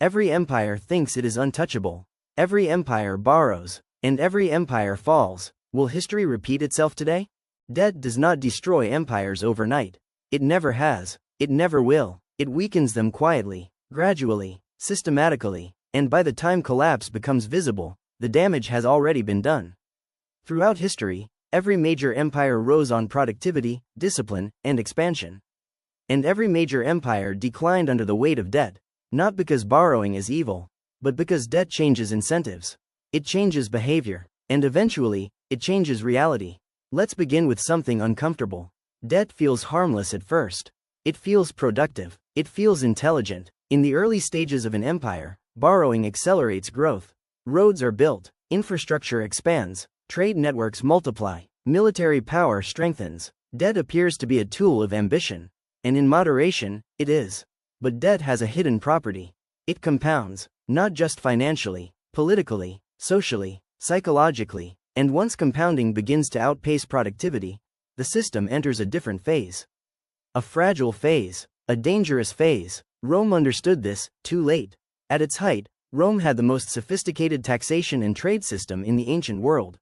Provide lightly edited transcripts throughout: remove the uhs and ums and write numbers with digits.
Every empire thinks it is untouchable. Every empire borrows, and every empire falls. Will history repeat itself today? Debt does not destroy empires overnight. It never has. It never will. It weakens them quietly, gradually, systematically, and by the time collapse becomes visible, the damage has already been done. Throughout history, every major empire rose on productivity, discipline, and expansion. And every major empire declined under the weight of debt, not because borrowing is evil, but because debt changes incentives. It changes behavior, and eventually, it changes reality. Let's begin with something uncomfortable. Debt feels harmless at first. It feels productive. It feels intelligent. In the early stages of an empire, borrowing accelerates growth. Roads are built, infrastructure expands, trade networks multiply, military power strengthens. Debt appears to be a tool of ambition. And in moderation, it is. But debt has a hidden property. It compounds, not just financially, politically, socially, psychologically, and once compounding begins to outpace productivity, the system enters a different phase. A fragile phase, a dangerous phase. Rome understood this, too late. At its height, Rome had the most sophisticated taxation and trade system in the ancient world.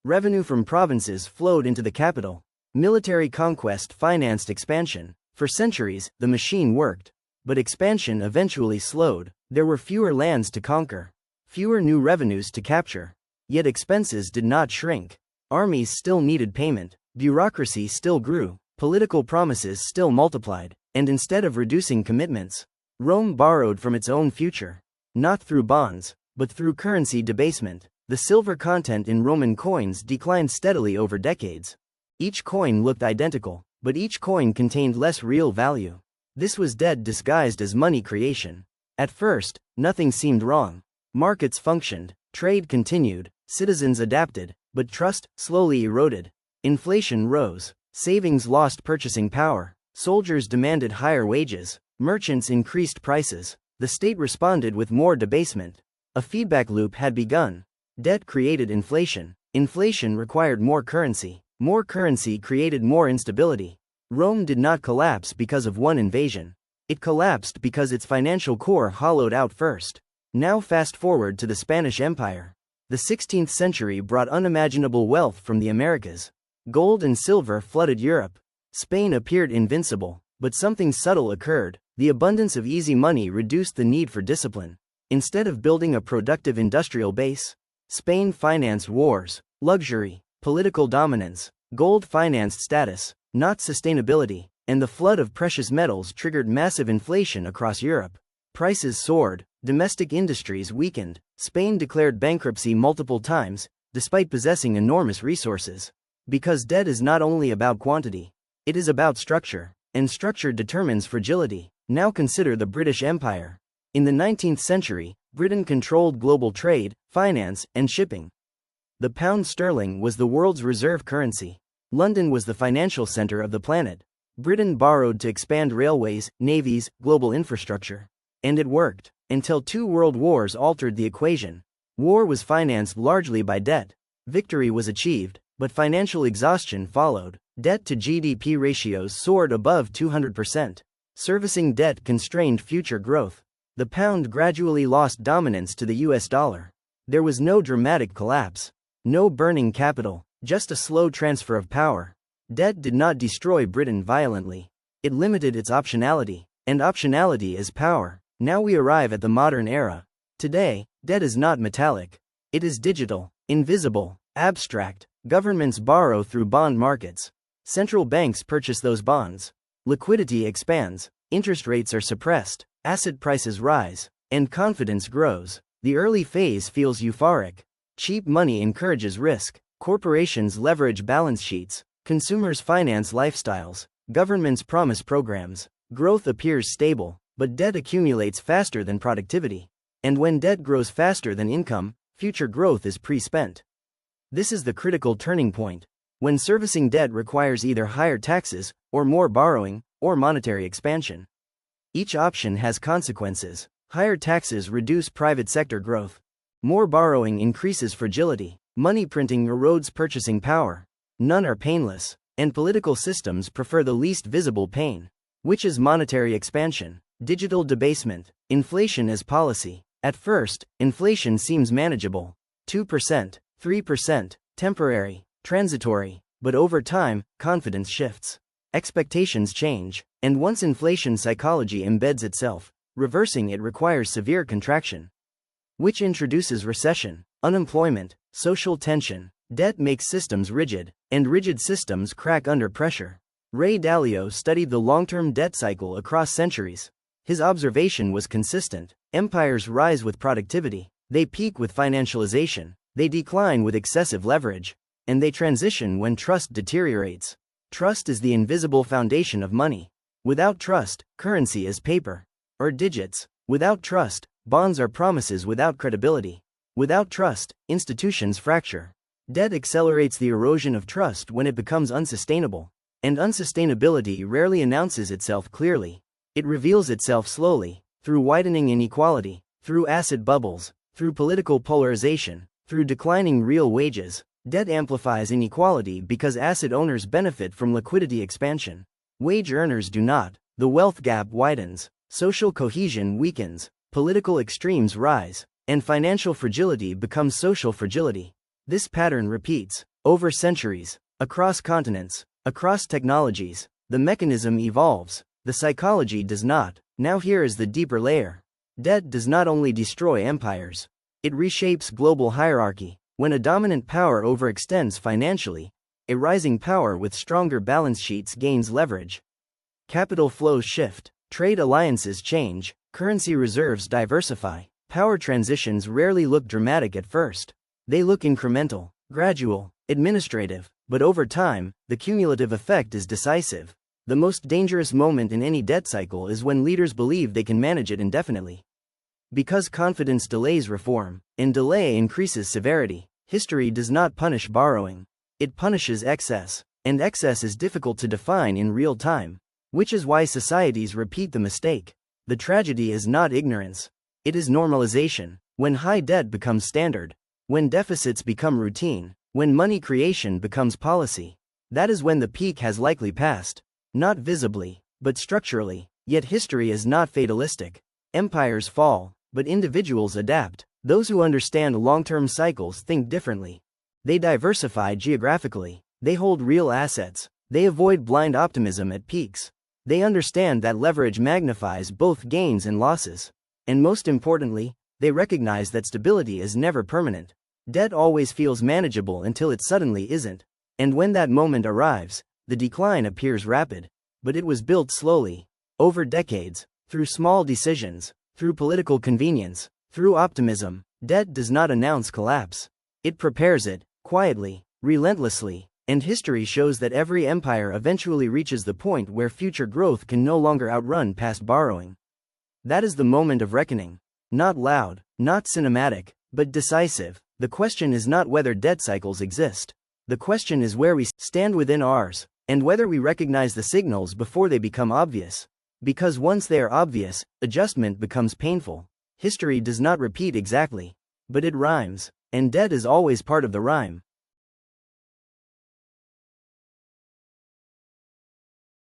Revenue from provinces flowed into the capital. Military conquest financed expansion. For centuries, the machine worked. But expansion eventually slowed. There were fewer lands to conquer, fewer new revenues to capture. Yet expenses did not shrink. Armies still needed payment, bureaucracy still grew, political promises still multiplied, and instead of reducing commitments, Rome borrowed from its own future. Not through bonds, but through currency debasement. The silver content in Roman coins declined steadily over decades. Each coin looked identical, but each coin contained less real value. This was debt disguised as money creation. At first, nothing seemed wrong. Markets functioned, trade continued, citizens adapted, but trust slowly eroded. Inflation rose, savings lost purchasing power, soldiers demanded higher wages, merchants increased prices. The state responded with more debasement. A feedback loop had begun. Debt created inflation. Inflation required more currency. More currency created more instability. Rome did not collapse because of one invasion. It collapsed because its financial core hollowed out first. Now fast forward to the Spanish Empire. The 16th century brought unimaginable wealth from the Americas. Gold and silver flooded Europe. Spain appeared invincible, but something subtle occurred. The abundance of easy money reduced the need for discipline. Instead of building a productive industrial base, Spain financed wars, luxury, political dominance. Gold financed status, not sustainability, and the flood of precious metals triggered massive inflation across Europe. Prices soared, domestic industries weakened. Spain declared bankruptcy multiple times, despite possessing enormous resources. Because debt is not only about quantity, it is about structure, and structure determines fragility. Now consider the British Empire. In the 19th century, Britain controlled global trade, finance, and shipping. The pound sterling was the world's reserve currency. London was the financial center of the planet. Britain borrowed to expand railways, navies, global infrastructure. And it worked, until two world wars altered the equation. War was financed largely by debt. Victory was achieved, but financial exhaustion followed. Debt to GDP ratios soared above 200%. Servicing debt constrained future growth. The pound gradually lost dominance to the US dollar. There was no dramatic collapse. No burning capital, just a slow transfer of power. Debt did not destroy Britain violently. It limited its optionality, and optionality is power. Now we arrive at the modern era. Today, debt is not metallic. It is digital, invisible, abstract. Governments borrow through bond markets. Central banks purchase those bonds. Liquidity expands, interest rates are suppressed, asset prices rise, and confidence grows. The early phase feels euphoric. Cheap money encourages risk. Corporations leverage balance sheets. Consumers finance lifestyles. Governments promise programs. Growth appears stable, but debt accumulates faster than productivity. And when debt grows faster than income, future growth is pre-spent. This is the critical turning point. When servicing debt requires either higher taxes, or more borrowing, or monetary expansion. Each option has consequences. Higher taxes reduce private sector growth. More borrowing increases fragility. Money printing erodes purchasing power. None are painless, and political systems prefer the least visible pain. Which is monetary expansion, digital debasement, Inflation as policy. At first, inflation seems manageable. 2%, 3%, temporary, transitory, but over time, confidence shifts. Expectations change, and once inflation psychology embeds itself, reversing it requires severe contraction, which introduces recession, unemployment, social tension. Debt makes systems rigid, and rigid systems crack under pressure. Ray Dalio studied the long-term debt cycle across centuries. His observation was consistent. Empires rise with productivity, they peak with financialization, they decline with excessive leverage, and they transition when trust deteriorates. Trust is the invisible foundation of money. Without trust, currency is paper or digits. Without trust, bonds are promises without credibility. Without trust, institutions fracture. Debt accelerates the erosion of trust when it becomes unsustainable. And unsustainability rarely announces itself clearly. It reveals itself slowly, through widening inequality, through asset bubbles, through political polarization, through declining real wages. Debt amplifies inequality because asset owners benefit from liquidity expansion. Wage earners do not. The wealth gap widens, social cohesion weakens, political extremes rise, and financial fragility becomes social fragility. This pattern repeats, over centuries, across continents, across technologies. The mechanism evolves, the psychology does not. Now here is the deeper layer. Debt does not only destroy empires, it reshapes global hierarchy. When a dominant power overextends financially, a rising power with stronger balance sheets gains leverage. Capital flows shift, trade alliances change, currency reserves diversify. Power transitions rarely look dramatic at first. They look incremental, gradual, administrative, but over time, the cumulative effect is decisive. The most dangerous moment in any debt cycle is when leaders believe they can manage it indefinitely. Because confidence delays reform, and delay increases severity. History does not punish borrowing. It punishes excess, and excess is difficult to define in real time, which is why societies repeat the mistake. The tragedy is not ignorance. It is normalization. When high debt becomes standard, when deficits become routine, when money creation becomes policy, that is when the peak has likely passed. Not visibly, but structurally. Yet history is not fatalistic. Empires fall, but individuals adapt. Those who understand long-term cycles think differently. They diversify geographically. They hold real assets. They avoid blind optimism at peaks. They understand that leverage magnifies both gains and losses. And most importantly, they recognize that stability is never permanent. Debt always feels manageable until it suddenly isn't. And when that moment arrives, the decline appears rapid. But it was built slowly, over decades, through small decisions, through political convenience, through optimism. Debt does not announce collapse. It prepares it, quietly, relentlessly. And history shows that every empire eventually reaches the point where future growth can no longer outrun past borrowing. That is the moment of reckoning. Not loud, not cinematic, but decisive. The question is not whether debt cycles exist. The question is where we stand within ours, and whether we recognize the signals before they become obvious. Because once they are obvious, adjustment becomes painful. History does not repeat exactly, but it rhymes, and debt is always part of the rhyme.